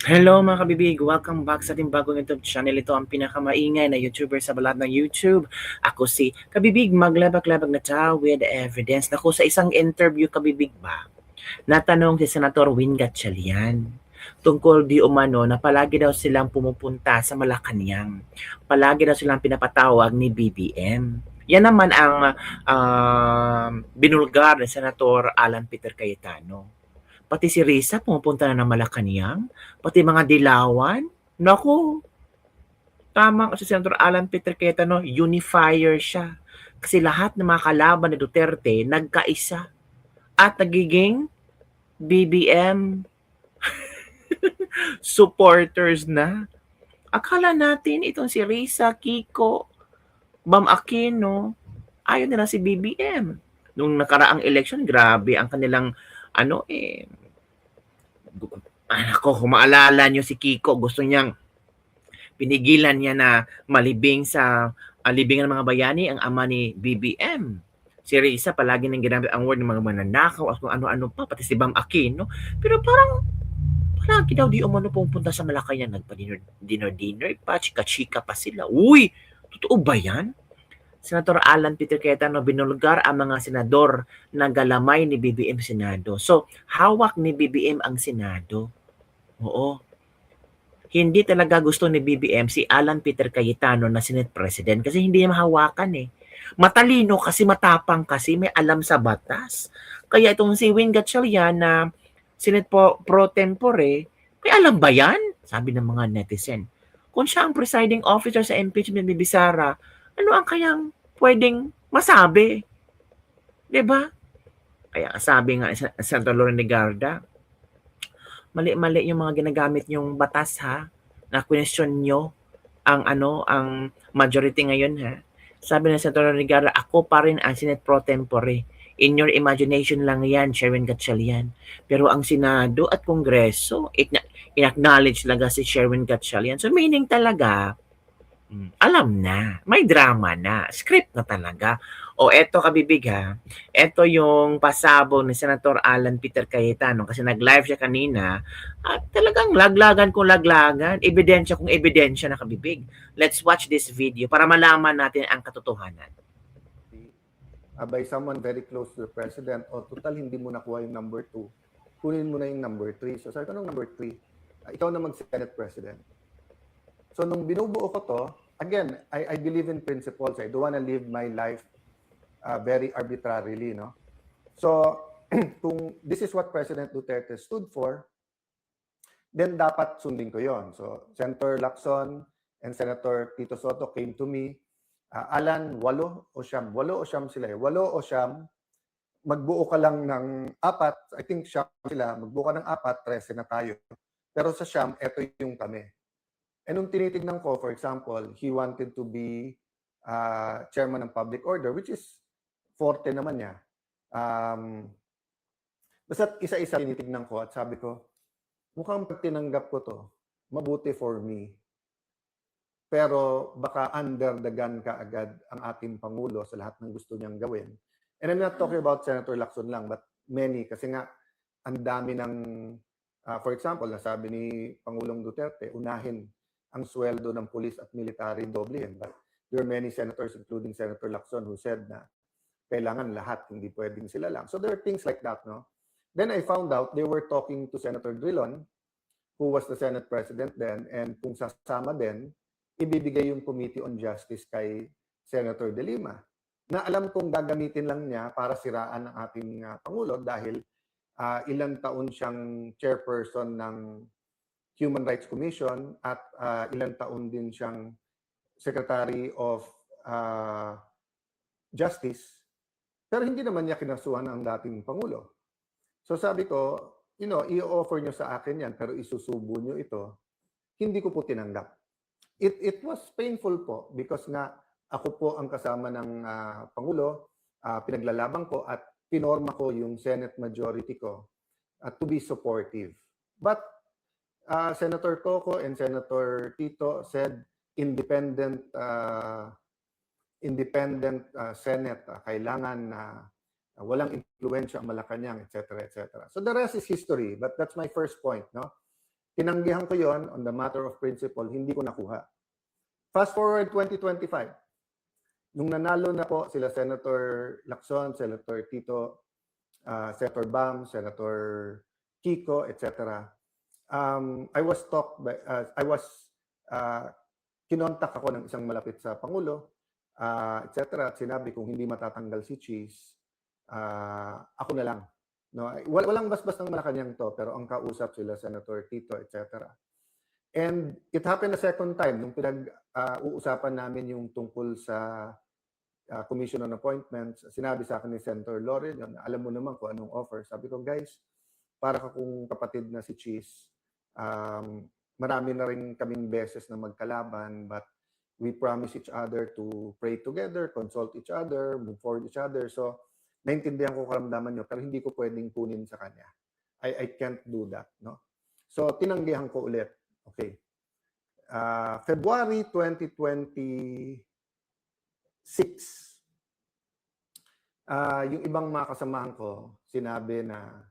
Hello mga kabibig! Welcome back sa ating bagong YouTube channel. Ito ang pinakamaingay na YouTuber sa balat ng YouTube. Ako si Kabibig, maglabag-labag na tao with evidence. Naku, sa isang interview, Kabibig ba, natanong si Senator Win Gatchalian tungkol di umano na palagi daw silang pumupunta sa Malacanang. Palagi daw silang pinapatawag ni BBM. Yan naman ang binulgar ni Senator Alan Peter Cayetano. Pati si Risa pumupunta na ng Malacanang, pati mga dilawan. Naku, tama si Senator Alan Peter Cayetano, unifier siya. Kasi lahat ng mga kalaban ni Duterte nagkaisa at nagiging BBM supporters na. Akala natin itong si Risa, Kiko, Bam Aquino, ayaw nila si BBM. Nung nakaraang election, grabe ang kanilang ako, kung maalala nyo si Kiko, gusto niyang pinigilan niya na malibing sa libingan ng mga bayani ang ama ni BBM. Si Risa palagi nang ginamit ang word ng mga mananakaw at kung ano-ano pa, pati si Bam Aquino. Pero parang palagi daw di umano pumunta sa Malacanang, nagpa-dinner pa, chika-chika pa sila. Uy, totoo ba yan? Senator Alan Peter Cayetano, binulgar ang mga senador na galamay ni BBM Senado. So, hawak ni BBM ang Senado. Oo. Hindi talaga gusto ni BBM si Alan Peter Cayetano na Senate President kasi hindi niya mahawakan eh. Matalino kasi, matapang kasi, may alam sa batas. Kaya itong si Win Gatchalian na Senate pro tempore, may alam ba yan? Sabi ng mga netizen. Kung siya ang presiding officer sa impeachment ni Bisara, ano ang kayang pwedeng masabi? 'Di ba? Kaya sabi nga sa Senator Loren Legarda, mali-mali yung mga ginagamit yung batas ha, na question nyo ang majority ngayon ha. Sabi ng Senator Legarda, ako pa rin ang Senate pro tempore. In your imagination lang yan, Sherwin Gatchalian. Pero ang Senado at Kongreso, in-acknowledge talaga si Sherwin Gatchalian. So meaning talaga, alam na, may drama na, script na talaga. O eto kabibig ha, eto yung pasabog ni Senator Alan Peter Cayetano kasi nag-live siya kanina at talagang laglagan kung laglagan, ebidensya kung ebidensya na kabibig. Let's watch this video para malaman natin ang katotohanan. By someone very close to the president, o total hindi mo nakuha yung number 2, kunin mo na yung number 3. So sabi ko nung number 3, ikaw na mag-Senate President. So nung binubuo ko to, again, I believe in principles. I don't want to live my life very arbitrarily, no? So kung this is what President Duterte stood for, then dapat sundin ko yon. So Senator Lacson and Senator Tito Soto came to me. Alan, 8 o 9. 8 o 9 sila eh. 8 o 9, magbuo ka lang ng 4. I think 9 sila. Magbuo ka ng 4, 13 na tayo. Pero sa 9, ito yung kami. And nung tinitignan ko, for example, he wanted to be chairman ng public order, which is forte naman niya. Basta isa-isa tinitignan ko at sabi ko, mukhang pag tinanggap ko to, mabuti for me. Pero baka under the gun ka agad ang ating Pangulo sa lahat ng gusto niyang gawin. And I'm not talking about Senator Lacson lang, but many. Kasi nga, ang dami ng, for example, nasabi ni Pangulong Duterte, unahin ang sweldo ng police at military doblehin. But there are many senators, including Senator Lacson, who said na kailangan lahat, hindi pwedeng sila lang. So there are things like that, no? Then I found out they were talking to Senator Drilon, who was the Senate President then, and kung sasama din, ibibigay yung Committee on Justice kay Senator De Lima, na alam kong gagamitin lang niya para siraan ang ating Pangulo dahil ilang taon siyang chairperson ng Human Rights Commission at ilang taon din siyang Secretary of Justice, pero hindi naman niya kinasuhan ang dating Pangulo. So sabi ko, i-offer niyo sa akin yan pero isusubo niyo ito, hindi ko po tinanggap. It was painful po because nga ako po ang kasama ng Pangulo, pinaglalaban ko at pinorma ko yung Senate majority ko to be supportive. But Senator Coco and Senator Tito said independent Senate, kailangan walang impluwensya ang Malacanang, etc., etc. So the rest is history, but that's my first point, no? Tinanggihan ko yon on the matter of principle, hindi ko nakuha. Fast forward 2025, nung nanalo na po sila Senator Lacson, Senator Tito, Senator Bam, Senator Kiko, etc. I was talked by, kinontak ako ng isang malapit sa Pangulo, etc. At sinabi kung hindi matatanggal si Cheese, ako na lang. No, walang basbas ng Malacanang to, pero ang kausap sila Senator Tito, etc. And it happened a second time nung pinag-uusapan namin yung tungkol sa Commission on Appointments. Sinabi sa akin ni Senator Loren, yun, alam mo naman kung anong offer. Sabi ko, guys, para kung kapatid na si Cheese, marami na rin kaming beses na magkalaban, but we promise each other to pray together, consult each other, move forward each other. So, naintindihan ko karamdaman nyo, pero hindi ko pwedeng kunin sa kanya. I can't do that. No? So, tinanggihan ko ulit. Okay. February 2026, yung ibang mga kasamahan ko, sinabi na,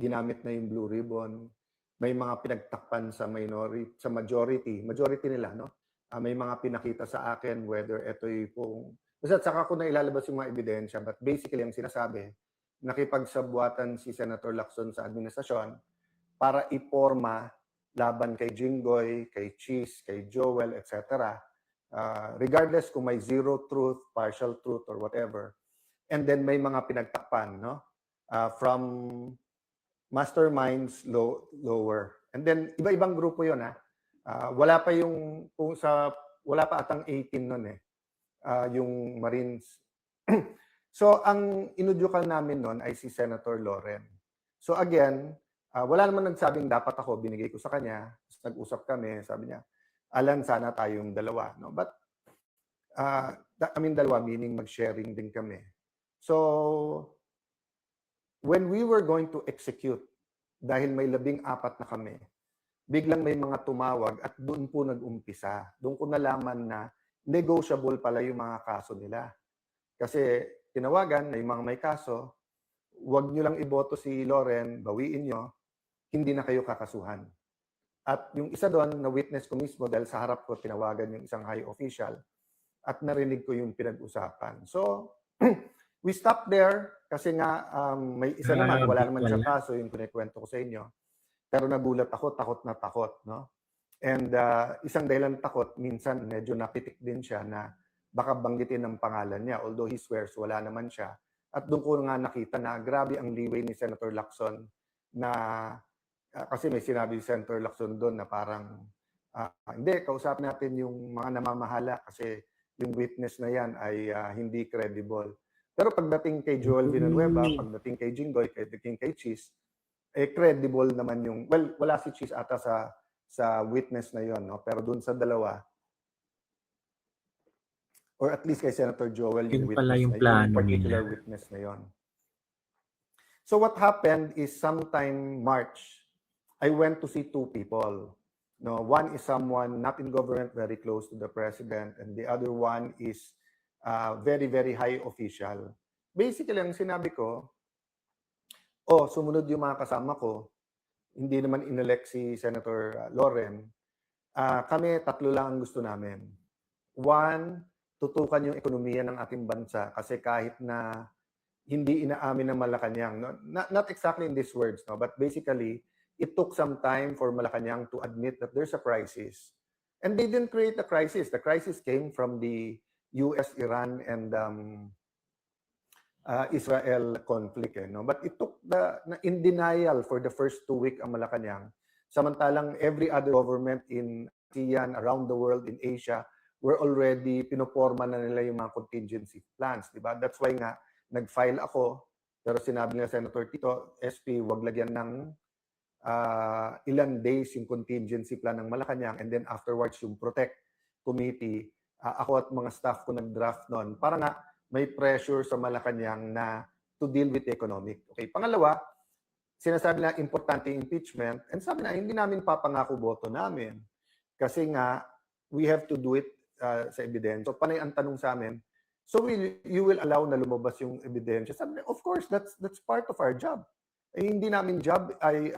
ginamit na yung blue ribbon, may mga pinagtakpan sa majority nila, no? May mga pinakita sa akin whether ito'y pong, basta saka ko na ilalabas yung mga ebidensya, but basically ang sinasabi, nakipagsabwatan si Senator Lacson sa administrasyon para iporma laban kay Jinggoy, kay Cheese, kay Joel, etc. Regardless kung may zero truth, partial truth, or whatever. And then may mga pinagtakpan, no? From masterminds lower. And then iba-ibang grupo 'yon, ha. Wala pa atang 18 noon eh. Yung Marines. So ang inudyukan namin noon ay si Senator Loren. So again, wala naman nagsabing dapat ako, binigay ko sa kanya. Nag-usap kami, sabi niya, Alan, sana tayong dalawa, no? But dalawa meaning mag-sharing din kami. So when we were going to execute, dahil may 14 na kami, biglang may mga tumawag at doon po nag-umpisa. Doon ko nalaman na negotiable pala yung mga kaso nila. Kasi tinawagan na yung mga may kaso, huwag nyo lang iboto si Loren, bawiin nyo, hindi na kayo kakasuhan. At yung isa doon, na witness ko mismo dahil sa harap ko tinawagan yung isang high official at narinig ko yung pinag-usapan. So, we stopped there kasi nga may isa naman, wala naman siya kaso, yung kinikwento ko sa inyo. Pero nagulat ako, takot na takot, no? And isang dahilan takot, minsan medyo napitik din siya na baka banggitin ang pangalan niya, although he swears wala naman siya. At doon ko nga nakita na grabe ang leeway ni Senator Lacson na kasi may sinabi si Senator Lacson doon na parang hindi, kausap natin yung mga namamahala kasi yung witness na yan ay hindi credible. Pero pagdating kay Joel Villanueva, pagdating kay Jinggoy, pagdating kay Cheese, credible naman yung, well, wala si Cheese ata sa witness na yon, no? Pero dun sa dalawa, or at least kay Senator Joel, yung witness yung na yung particular witness na yon. So what happened is sometime March, I went to see two people. No, one is someone not in government, very close to the president, and the other one is very, very high official. Basically, ang sinabi ko, sumunod yung mga kasama ko, hindi naman inelect si Senator Loren. Kami, tatlo lang ang gusto namin. One, tutukan yung ekonomiya ng ating bansa kasi kahit na hindi inaamin ng Malacanang, no? Not exactly in these words, no? But basically, it took some time for Malacanang to admit that there's a crisis. And they didn't create a crisis. The crisis came from the US, Iran, and Israel conflict. No? But it took in denial for the first 2 weeks ang Malacanang. Samantalang every other government in ASEAN, around the world, in Asia, were already pinoporma na nila yung mga contingency plans. Diba? That's why nga, nag-file ako, pero sinabi nila Senator Tito, SP, wag lagyan ng ilang days yung contingency plan ng Malacanang, and then afterwards yung Protect Committee. Ako at mga staff ko nag-draft noon para nga may pressure sa Malacanang na to deal with the economic. Okay, pangalawa, sinasabi na importante impeachment, and sabi na hindi namin papangako boto namin kasi nga we have to do it sa ebidensya. So panay ang tanong sa amin, so you will allow na lumabas yung ebidensya? Sabi na, of course, that's part of our job. Hindi namin job ay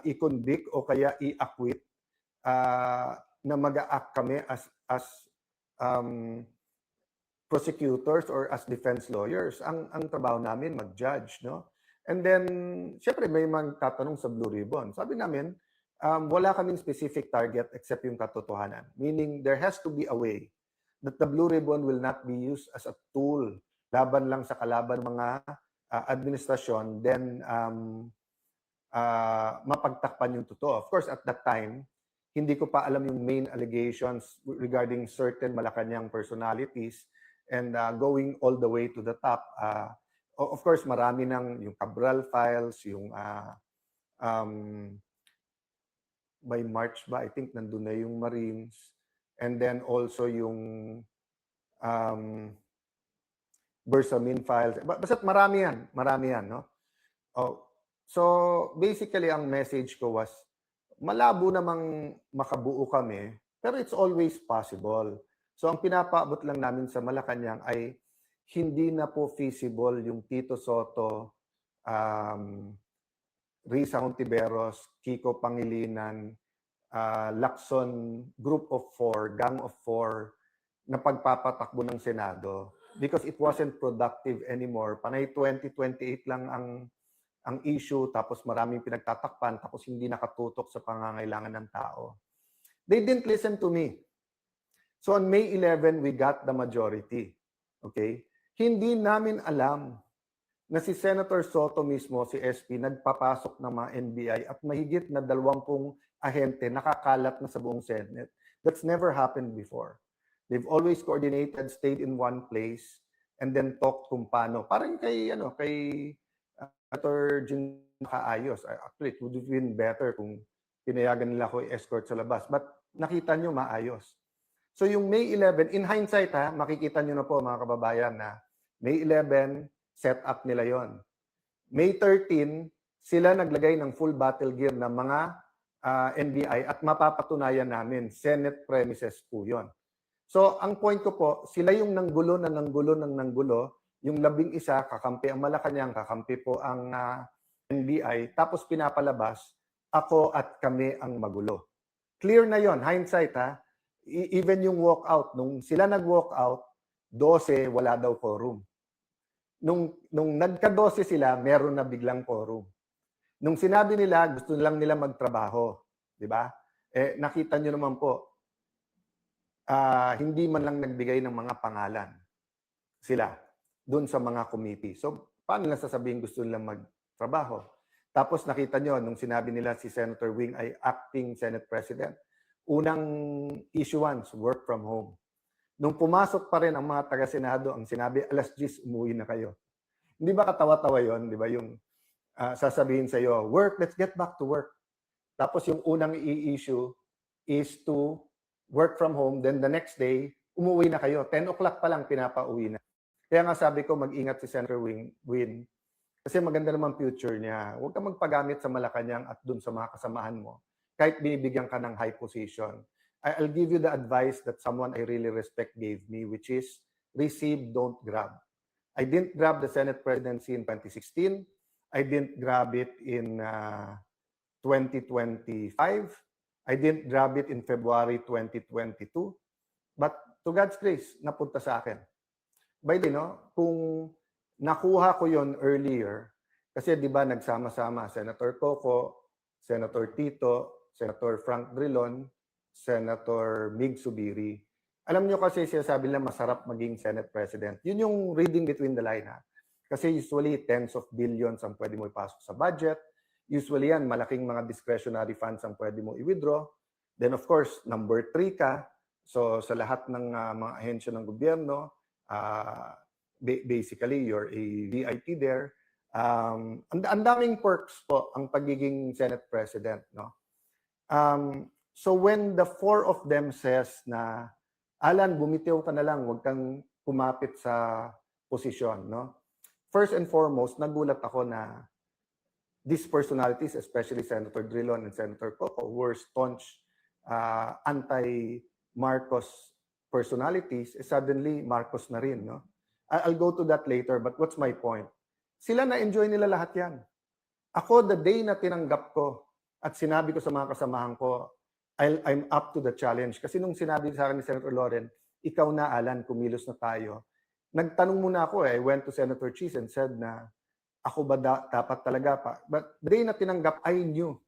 i-convict o kaya i-acquit na mag-a-act kami as prosecutors or as defense lawyers. Ang trabaho namin mag-judge, no? And then, syempre may magtatanong sa Blue Ribbon. Sabi namin, wala kaming specific target except yung katotohanan. Meaning, there has to be a way that the Blue Ribbon will not be used as a tool laban lang sa kalaban mga administrasyon, then mapagtakpan yung totoo. Of course, at that time, hindi ko pa alam yung main allegations regarding certain Malacanang personalities and going all the way to the top. Of course, marami ng yung Cabral files, yung by March ba, I think nandun na yung Marines. And then also yung Bersamin files. Basta marami yan, no? So, basically, ang message ko was, malabo namang makabuo kami, pero it's always possible. So, ang pinapaabot lang namin sa Malacanang ay hindi na po feasible yung Tito Soto, Risa Hontiveros, Kiko Pangilinan, Lacson Group of 4, Gang of 4, na pagpapatakbo ng Senado because it wasn't productive anymore. Panay 2028 lang ang issue, tapos maraming pinagtatakpan, tapos hindi nakatutok sa pangangailangan ng tao. They didn't listen to me. So on May 11, we got the majority. Okay? Hindi namin alam na si Senator Soto mismo, si SP, nagpapasok ng mga NBI at mahigit na 20 ahente nakakalat na sa buong Senate. That's never happened before. They've always coordinated, stayed in one place, and then talked kung paano. Parang kay Senator Jin nakaayos. Actually, it would have been better kung pinayagan nila ako i-escort sa labas. But nakita nyo maayos. So yung May 11, in hindsight makikita nyo na po mga kababayan na May 11, set up nila yon. May 13, sila naglagay ng full battle gear ng mga NBI at mapapatunayan namin, Senate premises po yon. So ang point ko po, sila yung nanggulo, yung 11 kakampi ang Malacanang, kakampi po ang NBI, tapos pinapalabas, ako at kami ang magulo. Clear na yon, hindsight even yung walkout, nung sila nag-walkout, 12, wala daw quorum. Nung nagka-12 sila, meron na biglang quorum. Nung sinabi nila, gusto lang nila magtrabaho, di ba? Nakita nyo naman po, hindi man lang nagbigay ng mga pangalan sila doon sa mga committee. So, paano nila sasabihin gusto nilang magtrabaho? Tapos nakita nyo, nung sinabi nila si Senator Wing ay acting Senate President, unang issuance, work from home. Nung pumasok pa rin ang mga taga-Senado, ang sinabi, 10:00 umuwi na kayo. Hindi ba katawa-tawa yon? Di ba yung sasabihin sa iyo, work, let's get back to work. Tapos yung unang i-issue is to work from home, then the next day, umuwi na kayo. 10 o'clock pa lang, pinapauwi na. Kaya nga sabi ko, mag-ingat si Senator Win, kasi maganda naman future niya. Huwag kang magpagamit sa Malacanang at dun sa mga kasamahan mo, kahit binibigyan ka ng high position. I'll give you the advice that someone I really respect gave me, which is, receive, don't grab. I didn't grab the Senate presidency in 2016. I didn't grab it in 2025. I didn't grab it in February 2022. But to God's grace, napunta sa akin. By the way, kung nakuha ko yon earlier, kasi di ba nagsama-sama Senator Coco, Senator Tito, Senator Frank Drilon, Senator Mig Subiri. Alam nyo kasi sinasabi nila masarap maging Senate President. Yun yung reading between the line. Kasi usually tens of billions ang pwede mo ipasok sa budget. Usually yan, malaking mga discretionary funds ang pwede mo i-withdraw. Then of course, number 3 ka. So sa lahat ng mga ahensya ng gobyerno, basically you're a VIP there. Ang daming perks po ang pagiging Senate President. No? So when the 4 of them says na, Alan, bumitiw ka na lang, huwag kang kumapit sa posisyon. No? First and foremost, nagulat ako na these personalities, especially Senator Drilon and Senator Coco, were staunch anti-Marcos personalities. Suddenly, Marcos na rin. No? I'll go to that later, but what's my point? Sila na-enjoy nila lahat yan. Ako, the day na tinanggap ko At sinabi ko sa mga kasamahan ko, I'm up to the challenge. Kasi nung sinabi sa akin ni Senator Loren, ikaw na, Alan, kumilos na tayo. Nagtanong muna ako I went to Senator Cheese and said na, ako ba dapat talaga pa? But the day na tinanggap, I knew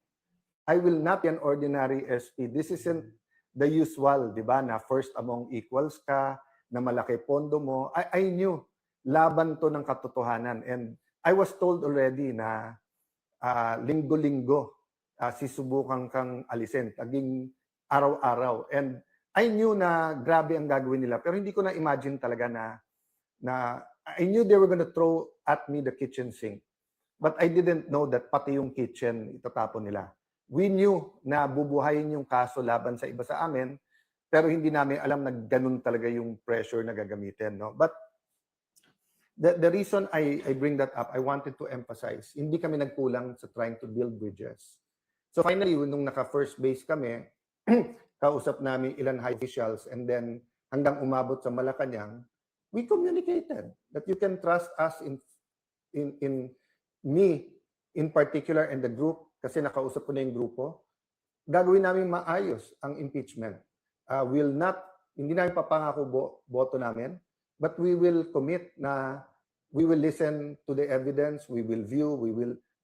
I will not be an ordinary SP. This isn't the usual, di ba, na first among equals ka, na malaki pondo mo. I knew laban to ng katotohanan. And I was told already na linggo-linggo sisubukan kang alisin, taging araw-araw. And I knew na grabe ang gagawin nila, pero hindi ko na-imagine talaga na I knew they were gonna throw at me the kitchen sink. But I didn't know that pati yung kitchen itatapon nila. We knew na bubuhayin yung kaso laban sa iba sa amin, pero hindi namin alam na ganun talaga yung pressure na gagamitin. No? But the reason I bring that up, I wanted to emphasize, hindi kami nagkulang sa trying to build bridges. So finally, nung naka-first base kami, kausap namin ilan high officials and then hanggang umabot sa Malacanang, we communicated that you can trust us in me in particular and the group kasi nakausap ko na yung grupo. Gagawin namin maayos ang impeachment. Hindi namin papangako boto namin, but we will commit na we will listen to the evidence, we will view, we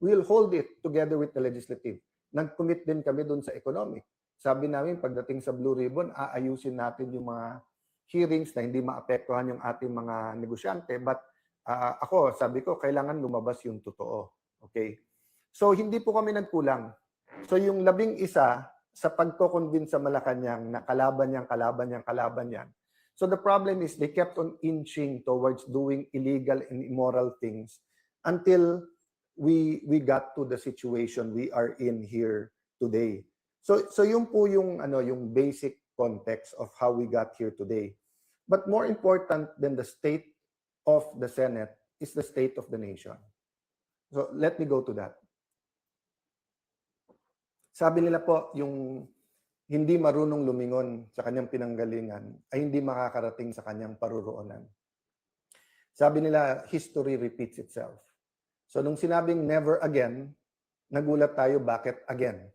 will hold it together with the legislative. Nag-commit din kami doon sa economic. Sabi namin, pagdating sa Blue Ribbon, aayusin natin yung mga hearings na hindi maapektuhan yung ating mga negosyante. But ako, sabi ko, kailangan lumabas yung totoo. Okay? So, hindi po kami nagkulang. So, yung 11 sa pagko-convince sa Malacanang na kalaban yan. So, the problem is they kept on inching towards doing illegal and immoral things until we got to the situation we are in here today. So yun po yung basic context of how we got here today. But more important than the state of the Senate is the state of the nation. So let me go to that. Sabi nila po, yung hindi marunong lumingon sa kanyang pinanggalingan ay hindi makakarating sa kanyang paruroonan. Sabi nila, history repeats itself. So nung sinabing never again, nagulat tayo bakit again.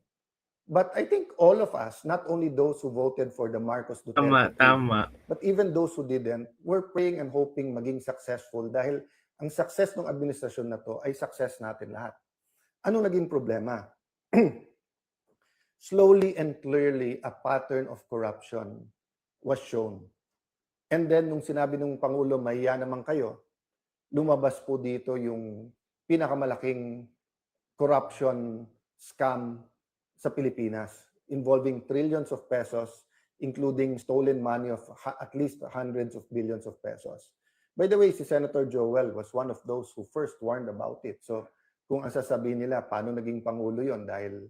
But I think all of us, not only those who voted for the Marcos Duterte, Tama. but even those who didn't, were praying and hoping maging successful dahil ang success ng administrasyon na to ay success natin lahat. Ano naging problema? Slowly and clearly, a pattern of corruption was shown. And then, nung sinabi ng Pangulo, mahiya naman kayo, lumabas po dito yung pinakamalaking corruption scam sa Pilipinas, involving trillions of pesos, including stolen money of at least hundreds of billions of pesos. By the way, si Senator Joel was one of those who first warned about it. So, kung ang sasabihin nila, paano naging Pangulo yon dahil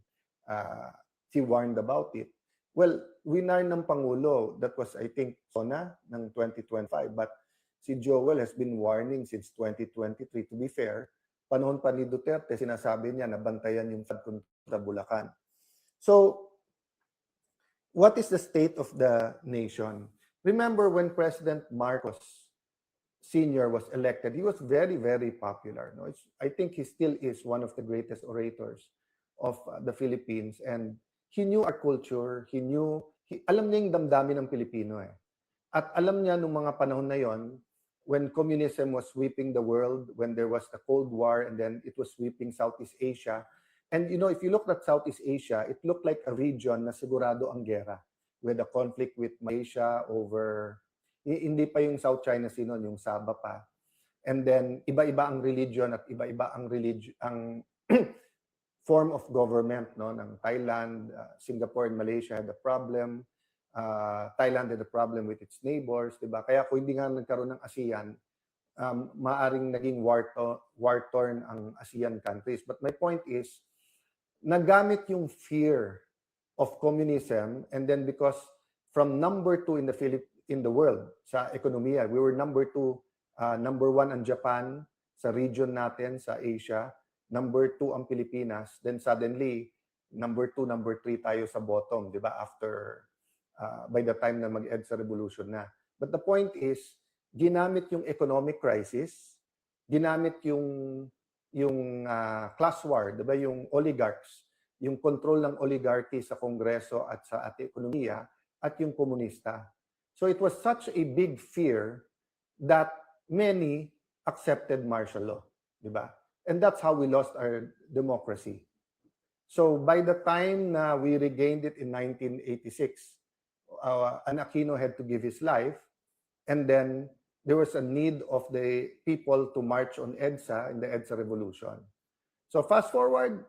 he warned about it. Well, winarn ng Pangulo, that was, I think, SONA ng 2025. But si Joel has been warning since 2023. To be fair, panahon pa ni Duterte, sinasabi niya na bantayan yung flood control sa Bulacan. So, what is the state of the nation? Remember when President Marcos Sr. was elected, he was very, very popular. No? I think he still is one of the greatest orators of the Philippines. And he knew our culture, alam niya yung damdamin ng Pilipino eh. At alam niya nung mga panahon na yon, when communism was sweeping the world, when there was the Cold War, and then it was sweeping Southeast Asia. And if you looked at Southeast Asia, it looked like a region na sigurado ang gera, with a conflict with Malaysia over, hindi pa yung South China Sea noon, yung Sabah pa. And then, iba-iba ang religion at iba-iba ang form of government, no, ng Thailand, Singapore and Malaysia had a problem. Thailand had a problem with its neighbors, diba? Kaya kung hindi nga nagkaroon ng ASEAN, maaring naging war-torn ang ASEAN countries. But my point is, nagamit yung fear of communism, and then because from number 2 in the world sa ekonomiya, we were number 2, number 1 ang Japan sa region natin sa Asia, number 2 ang Pilipinas, then suddenly number 2, number 3 tayo sa bottom, di ba? After by the time na mag-EDSA revolution na. But the point is, ginamit yung economic crisis, ginamit yung class war, 'di ba, yung oligarchs yung control ng oligarchy sa Kongreso at sa ating ekonomiya at yung komunista. So it was such a big fear that many accepted martial law, di ba? And that's how we lost our democracy. So by the time na we regained it in 1986, an Aquino had to give his life, and then there was a need of the people to march on EDSA in the EDSA revolution. So fast forward,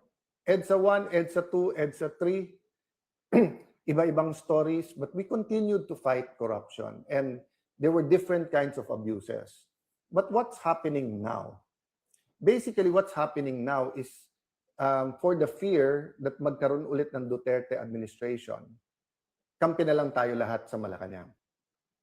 EDSA 1, EDSA 2, EDSA 3, iba-ibang stories, but we continued to fight corruption, and there were different kinds of abuses. But what's happening now? Basically, what's happening now is for the fear that magkaroon ulit ng Duterte administration, kampi na lang tayo lahat sa Malacanang.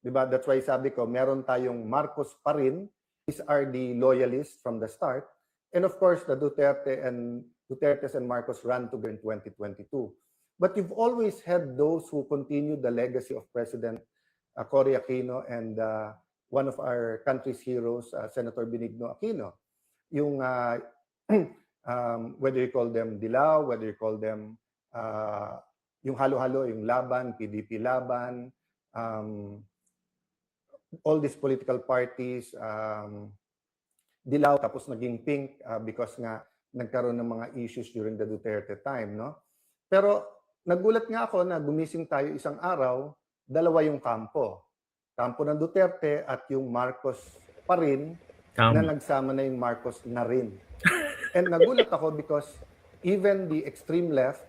Diba? That's why sabi ko, meron tayong Marcos pa rin. These are the loyalists from the start. And of course, the Dutertes and Marcos ran together in 2022. But you've always had those who continue the legacy of President Cory Aquino and one of our country's heroes, Senator Benigno Aquino. Yung whether you call them Dilaw, whether you call them yung halo-halo, yung Laban, PDP Laban, all these political parties, Dilaw tapos naging pink because nga nagkaroon ng mga issues during the Duterte time, no? Pero nagulat nga ako na gumising tayo isang araw, dalawa yung kampo. Kampo ng Duterte at yung Marcos pa rin na nagsama na yung Marcos na rin. And nagulat ako because even the extreme left,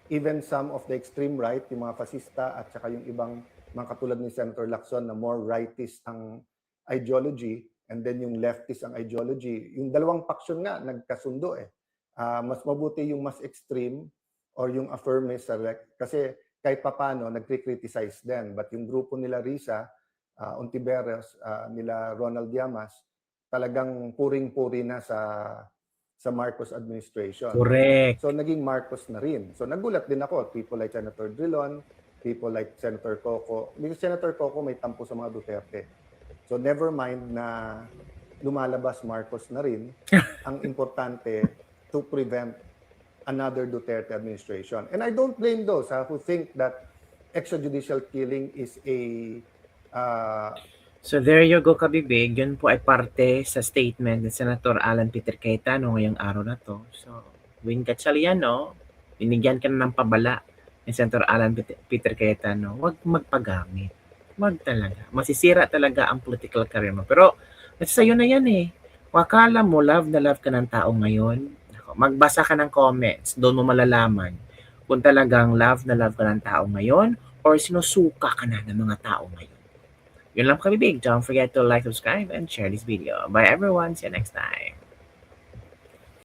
even some of the extreme right, yung mga fascista at saka yung ibang mga katulad ni Senator Lacson na more rightist ang ideology and then yung leftist ang ideology, yung dalawang faction nga nagkasundo eh. Mas mabuti yung mas extreme or yung affirmist kasi kahit papano nagkri-criticize din. But yung grupo nila Risa, Ontiveros, nila Ronald Llamas, talagang puring-puri na sa Marcos administration. Correct. So naging Marcos na rin. So nagulat din ako, people like Senator Drilon, people like Senator Coco. Because Senator Coco may tampo sa mga Duterte. So never mind na lumalabas Marcos na rin. Ang importante to prevent another Duterte administration. And I don't blame those who think that extrajudicial killing is a So there you go, Kabibig. Yun po ay parte sa statement ni Senator Alan Peter Cayetano ngayong araw na to. So, Win Gatchaliano, binigyan ka na ng pabala ni Senator Alan Peter Cayetano. Huwag magpagamit. Huwag talaga. Masisira talaga ang political career mo. Pero, sa'yo na yan eh. Kung akala mo, love na love ka ng tao ngayon, magbasa ka ng comments, doon mo malalaman kung talagang love na love ka ng tao ngayon or sinusuka ka na ng mga tao ngayon. Yun lang kami, Big. Don't forget to like, subscribe, and share this video. Bye, everyone. See you next time.